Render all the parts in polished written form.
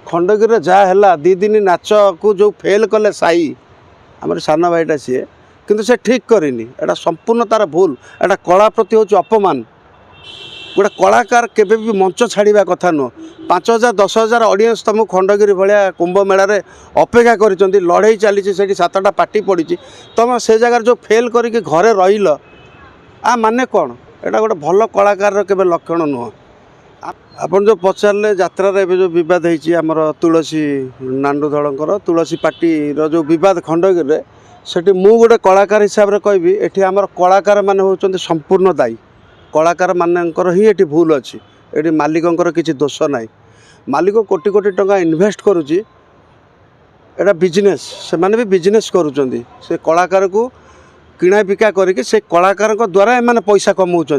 खंडगिरी जहाँ है 2 दिन नाच को जो फेल कले साई आम सान भाईटा सी किंतु से ठीक करनी एटा संपूर्ण तार भूल एटा कला प्रति हूँ अपमान गोटे कलाकार केबे भी मंच छाड़ा कथा नुह 5,000 10,000 ऑडियंस तुम खंडगिरी भाया कुंभ मेलार अपेक्षा कर लड़ाई चली 7टा पार्टी पड़ी तुम से जगार जो फेल करके घरे रहिल आ माने कौन एटा गोटे भल कलाकार केबे लक्षण नुह आपन जो पचारे यात्रार एवं जो बद होमर तुलसी नांडुधड़कर तुलसी पार्टी जो बद खंडगिरी से मु गोटे कलाकार हिसाब से कहबी एठी आमर कलाकार माने होचंती संपूर्ण दायी कलाकार मानकर ही ये भूल अच्छी ये मालिकंर किसी दोष ना मालिक कोटी कोटी टंका इन्वेस्ट करुच्ची एटा बिजनेस से माने भी बिजनेस करुँच से कलाकार को किणा बिका करके से कलाकार द्वारा एम पैसा कमाऊँच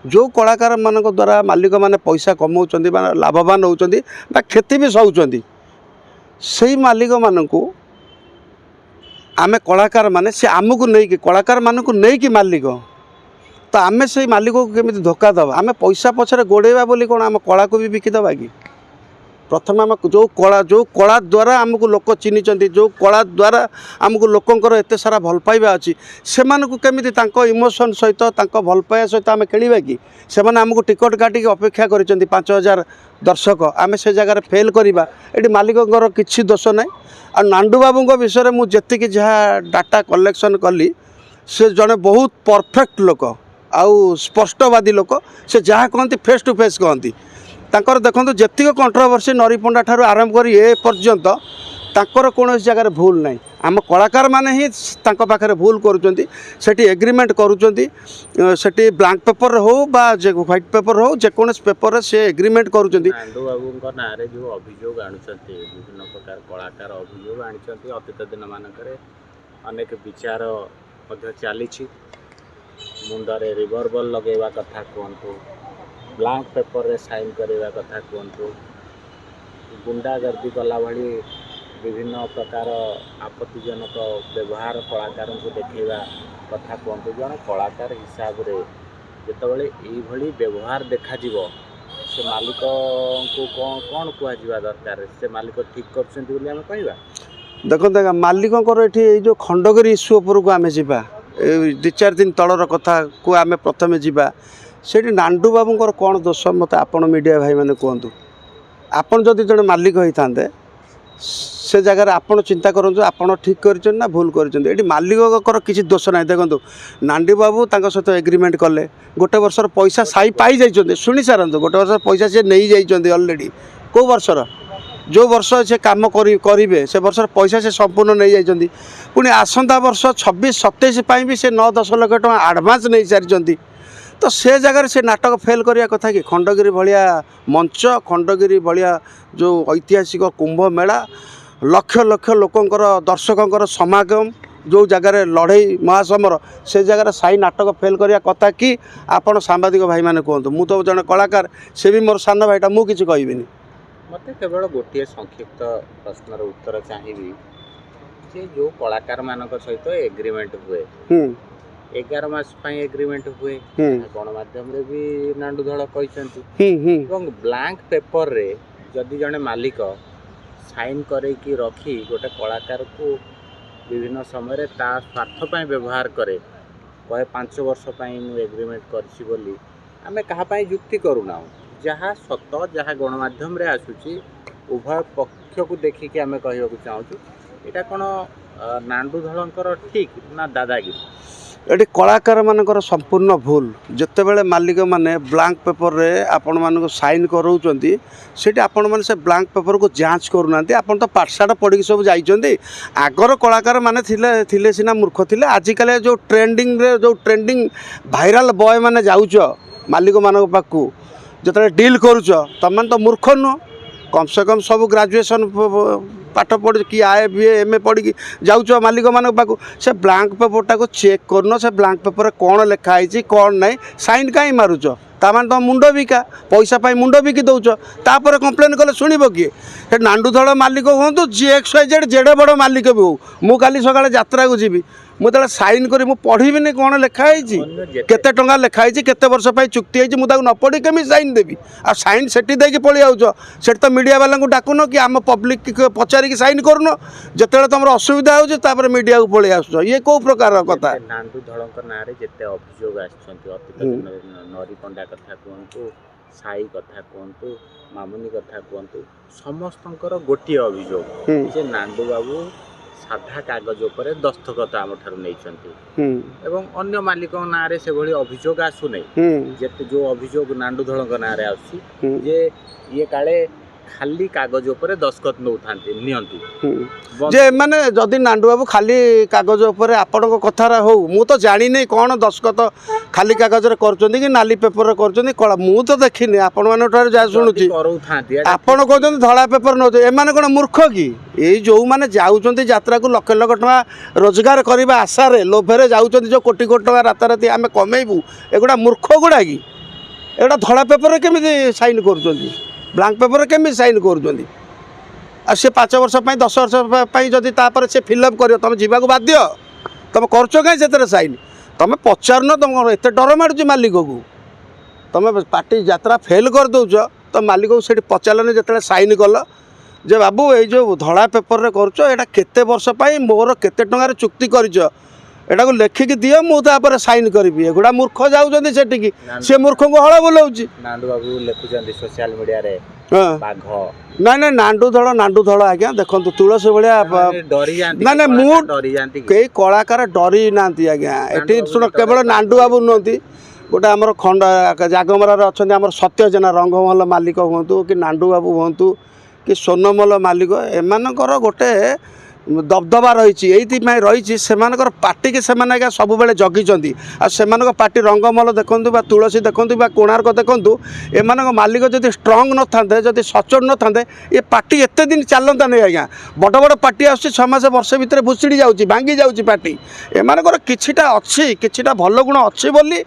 जो कलाकार मान द्वारा मालिक मैंने पैसा कमाऊँच लाभवान होती क्षति भी सहूँ से मालिक मानू आमे कलाकार माने से आमको नहीं कलाकार मानक नहीं मालिक तो आमे से मालिक को केमी धोखा दबा आमे पैसा पछरे गोड़ेबा बोली कौन आम कला को भी बिकिदबा कि प्रथम आम जो कला द्वारा आमको लोक चिन्हिंट जो कला द्वारा आमको लोकंर एत सारा भल पाइबा अच्छी से केमी इमोशन सहित भल पाइबा सहित आम खेलिबा कि से आमको टिकट काटिक अपेक्षा कर 5,000 दर्शक आम से जगार फेल करवा ये मालिकंर किसी दोष ना आ नांडू बाबू विषय में जी जहाँ डाटा कलेक्शन कली से जड़े बहुत परफेक्ट लोक आउ स्पष्टवादी लोक से जहाँ कहती फेस टू फेस कहती तांकर देखो जी कंट्रोवर्सी नरी पंडा ठार आरंभ कर ए पर्यंत तांकर कौन जगह भूल ना आम कलाकार माने ही पाखे भूल करुँच एग्रीमेंट करुँच ब्लैंक पेपर हो बा व्हाइट पेपर हो जेकोस पेपर से एग्रीमेंट करुँच नांडू बाबू ना जो अभियोग आणुचंती विभिन्न प्रकार कलाकार अभियोग आणुचंती अतीत दिन मानकरे अनेक विचार चली मुंडरे रिवॉल्वर लगेवा कथा कहतु ब्लैंक पेपर रे साइन करवा कथा कहतु गुंडागर्दी कला भली विभिन्न प्रकार आपत्तिजनक व्यवहार कलाकार को देखा कथा कहतु जन कलाकार हिसाब से जितेबाला ये व्यवहार देखा से मालिक को कौन कह दरकार से मालिक ठीक कर देखो मालिक ये जो खंडगिरी इश्यू उपरको आम जा 2-4 दिन तलर कथा को आम प्रथम जावा से नांडू बाबूर कौन दोष मत आपण मीडिया भाई मैंने कहतु आपन जदि जड़े मालिक होते से जगार आपन चिंता करूँ आपन ठीक कर भूल कर मालिक किसी दोष ना देखो नांडू बाबू सहित एग्रीमेंट कले गोटे वर्षर पैसा साई पाई जाइए शुणी सारंतु गोटे वर्ष पैसा सी नहीं जाइए ऑलरेडी कौ वर्षर जो वर्ष से काम करेंगे से वर्ष पैसा से संपूर्ण नहीं जाइए पुणी आसंता वर्ष 26-27 भी से 9-10 लाख टका आडभांस नहीं सारी तो से जगह से नाटक फेल करने कथा कि खंडगिरी भाया मंच खंडगिरी भाया जो ऐतिहासिक कुंभ मेला लक्ष लक्ष लोकंर दर्शकों समागम जो जगार लड़ई महासमर से जगह साई नाटक फेल करने कथा कि आपण सांबादिक भाई मैंने कहतु मु तो जड़े कलाकार से भी मोर सान भाईटा मु किसी कहबिनी मत केवल गोटे संक्षिप्त प्रश्नर उत्तर चाहिए जे जो कलाकार मान सहित एग्रीमेंट हुए 11 मास एग्रीमेंट हुए गणमाध्यम भी नांडुधड़ कहते ब्लैंक पेपर रे जदि जड़े मालिक साइन करके रखी गोटे कलाकार को विभिन्न समय स्वार्थ व्यवहार करे कहे 5 वर्ष एग्रीमेंट करछि बोली आमे कहा युक्ति करूना जहाँ सत जहाँ गणमाध्यम रे आसुची उभय पक्ष को देखिकी आमे कहवा चाहूँ यहाँ कौन नांडुधड़कर ठीक ना दादागिरी ये कलाकार मानकर संपूर्ण भूल जितेबाला मालिक माने ब्लैंक पेपर रे आपण मानक साइन कराउचंती सेठी आपण माने से ब्लैंक पेपर को जांच करूना आपण तो पाठशाठ पढ़ी सब जाइए आगर कलाकार माने थिले सीना मूर्ख थिले आजिकल जो ट्रेंडिंग भाइराल बॉय माने जाउच मालिक मानक पाखु जो डील करुच तुम तो मूर्ख नुह कम से कम सब ग्रेजुएशन पाठ पढ़ कि आए बी एम ए पढ़ जाऊच मालिक मान पाक से ब्लैंक पेपरटा को चेक करन से ब्लैंक पेपर कौन लिखाई कौन ना साइन कहीं मारुच तामान तुम मुंड बिका पैसा पाई मुंड बिकी दौच तापर कंप्लेन कले शुणव किए नांडुधड़ मालिक हूँ जी XYZ जेडे बड़ मालिक भी हो मु काली सकाଳେ यात्रा को जीवी मुझे सैन करी मु पढ़ी कौन लिखाई केते टंका लिखाई केते वर्ष चुक्ति होती मुझे न पढ़ी केमी सैन देवी आ सैन सेठी देकी पलि आउछ से तो मीडिया वाला डाकुन कि आम पब्लिक पचारिक सैन करुन जिते तुम असुविधा हो मीडिया को पलि आस ये कौ प्रकार कथा नांदू धड़ ना जिते अभियोग नरी पंडा कथा कहतु साई कथा कहतु मामुनी कथा कहतु समस्त गोटे अभियोग जे नांदू बाबू साधा कागज उपर दस्तखत आम ठार नहीं अन्य मालिक ना से भली अभियोग आसुना जेते जो अभियोग नांदू धड़ ना जे ये काले खाली कागज उपर दस्तखत नौ जे माने जदि नांदू बाबू खाली कागज उपर आपण कथार हो मु तो जानी नहीं कौन दस्तखत खाली कागज रे करचोंदी कि नाली पेपर रे करचोंदी कला मु तो देखिनी आपण माने ठार जा सुनुची आपण कहचोंदी धड़ा पेपर नौ ए माने कोन मूर्ख कि ए जो माने जाउचोंदी यात्रा को लक्ष लक्ष टका रोजगार करबा आशा रे लोभरे जाउचोंदी जो कोटी कोटी टका राताराती आमे कमेबू एगुडा मूर्ख गुडा कि एगुडा धड़ा पेपर रे केमिति साइन करचोंदी ब्लांक पेपर केमी सैन कर सी 5 वर्ष 10 वर्ष जदि से फिलअप कर तुम जावाक बाध्य तुम करच कहीं सैन तुम पचार तुम एत डर मार्च मालिक को तुम पार्टी यात्रा फेल कर दौच तो मालिक को से पचारे जो सैन कल जे बाबू ये जो धड़ा पेपर कर केते वर्ष मोर केते टंकार चुक्ति कर एटा को लेखिकी दियो मुझे सैन करी एगुड़ा मूर्ख जाऊँगी सेठिकी सी मूर्ख को हल बुलाऊँ नांदू बाबू लिखुं सोशल मीडिया रे बाघ ना ना नांदू धड़ आज्ञा देखो तुलसी भाया ना ना मुझे कई कलाकार डरी ना आज्ञा ये शुण केवल नांदू बाबू नुहति गोटे आम खंड जागमरार अच्छा आम सत्य जेना रंगमहल मालिक हूँ कि नांदू बाबू हूँ कि सोनमल मालिक एमानकर गोटे दबदबा रही रही से पार्टी की से सब बेले जगिंट से पार्टी रंगमल देखूँ तुलसी देखूँ कोणार्क देखूँ एम मालिक जब स्ट्रंग न था जब सचोट न था ये पार्टी एत दिन चलता नहीं आज्ञा बड़ बड़ पार्टी आस 6 मास वर्ष भितर भुषुड़ी जाऊँगी भांगी जाऊँगी पार्टी एमानकर किछिटा अच्छी किछिटा भल गुण अच्छी बोली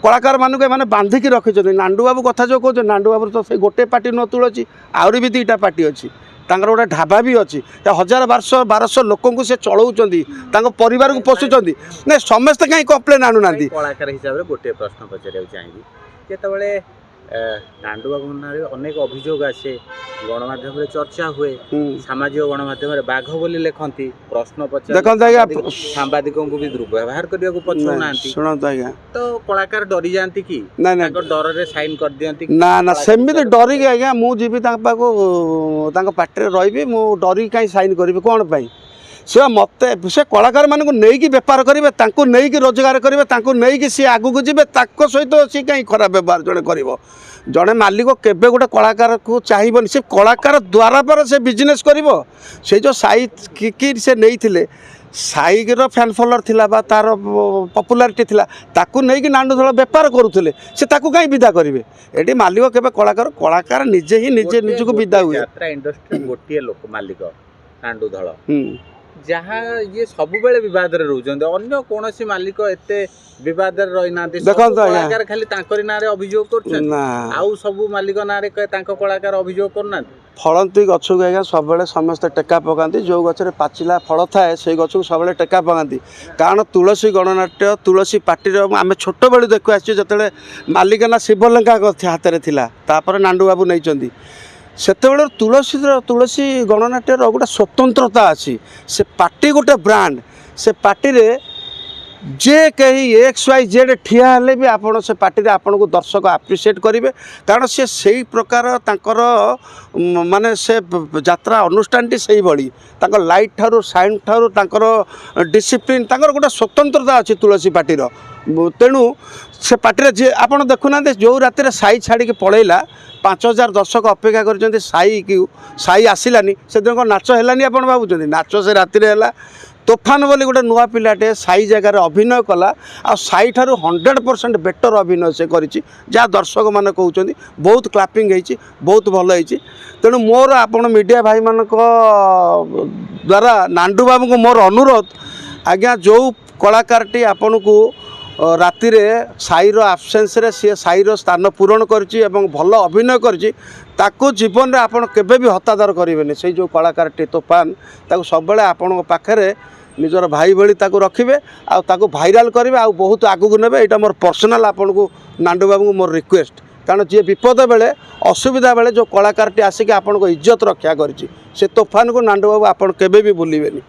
कलाकार मानक एमाने बांधिकी रखिंट नांदू बाबू कथा जो कहते नांदू बाबू तो से गोटे पार्टी न तुलसी आहरी भी 2टा पार्टी अच्छी तांकर गोटे ढाबा भी अच्छी 1000-1200 लोक से चलाऊँ परिवार को पोषुंट ना समस्ते कहीं कम्प्लेन आणुना कलाकार हिसाब से गोटे प्रश्न पचार चाहिए जिते नांदू बाबू ना अनेक अभियोग आसे गणमाध्यम चर्चा हुए सामाजिक गणमाध्यम बाघ बोली लिखती प्रश्न पचार सांबादिक को भी दुर्व्यवहार करने को पछुना तो कलाकार डरी जाती कि डर रे साइन कर दियंती ना ना सेमिति डरिक आज्ञा मुझे पार्टी रही मु डरी कहीं साइन करी कौन पाई से मत से कलाकार मानक नहीं बेपार करेंगे नहीं रोजगार करेंगे सी आगू जी सहित सी कहीं खराब व्यवहार जड़े कर जड़े मालिक केवे गोटे कलाकार को चाहिए से कलाकार द्वारा पर से बिजनेस कर से जो साई कि से नहीं साईर फैन फॉलोअर थिला बा तार पॉपुलारिटी थिला ताकू नहीं कि नांदू धड़ बेपार करुले से ताकू कहीं विदा करेंगे ये मालिक केवे कलाकार निजे ही निजे निजक विदा हुए यात्रा इंडस्ट्री गोटे लोक मालिक नांदू धड़ जहाँ ये सब बेले विवाद रे रहउछन अन्य कौन सी मालिक एते विवाद रे रही ना कलाकार खाली तांकरी ना रे अभियोग करछन आउ सब मालिक ना रे तांको कलाकार अभियोग करना फलंती गछ को आज्ञा सब बेले समस्त टेका पकाती जो गछरे पाचिला फल थाए से गछ को सब बेले टेका पकाती कारण तुलसी गणनाट्य तुलसी पार्टी आम छोट बेलू देखु आसी जतले मालिक ना शिवलंका हाथ में थिला तापर नांदू बाबू नहीं सेतेबेले तुलसी गणनाट्यर गोटे स्वतंत्रता अच्छी से पार्टी गोटे ब्रांड से पार्टी रे जे कहीं XYZ ठिया हेले भी आपण से पार्टी रे आपण को दर्शक आप्रिशिएट करेंगे कारण से सही प्रकार तांकर माने से यात्रा अनुष्ठान टी सही भली तांकर लाइट ठारू साउंड ठारू तांकर डिसिप्लिन तांकर गोटे स्वतंत्रता अच्छी तुलसी पार्टी रो तेणु से पार्टी जे आप देखुना जो रातिर साई छाड़ी पलैला 5000 दर्शक अपेक्षा कर साई आसलानी से दिन नाच है आप भावुं नाच से रातिर है तोफान बोली गोटे नुआ पिलाटे साई जगार अभिनय कला आ साई ठारू 100% बेटर अभिनय से करिछि जहाँ दर्शक माने कहउछन्ति बहुत क्लापिंग होइछि बहुत भल होइछि तेणु मोर आपण मीडिया भाई मानक द्वारा नांदू बाबू को मोर अनुरोध आज्ञा जो कलाकारटी आपण को रातिर साईर आबसेन्स रे सी साईर स्थान पूरण करछि एवं भल अभिनय करछि ताकू जीवन रे आपण केबे भी हतादार करेंगे से जो कलाकारटी तोफान ताकू सब बेले आपण पाखरे निजर भाई भली ताको रखिबे आ ताको भाइराल करेंगे आ बहुत आगू नेबे। एटा मोर पर्सनाल आपन को नांडू बाबू मोर रिक्वेस्ट कारण जी विपद बेले असुविधा बेले जो कलाकार टी आसिक आपन को इज्जत रक्षा करिछि से तोफान को नांडू बाबू आपन केबे भी भूलिबेनी।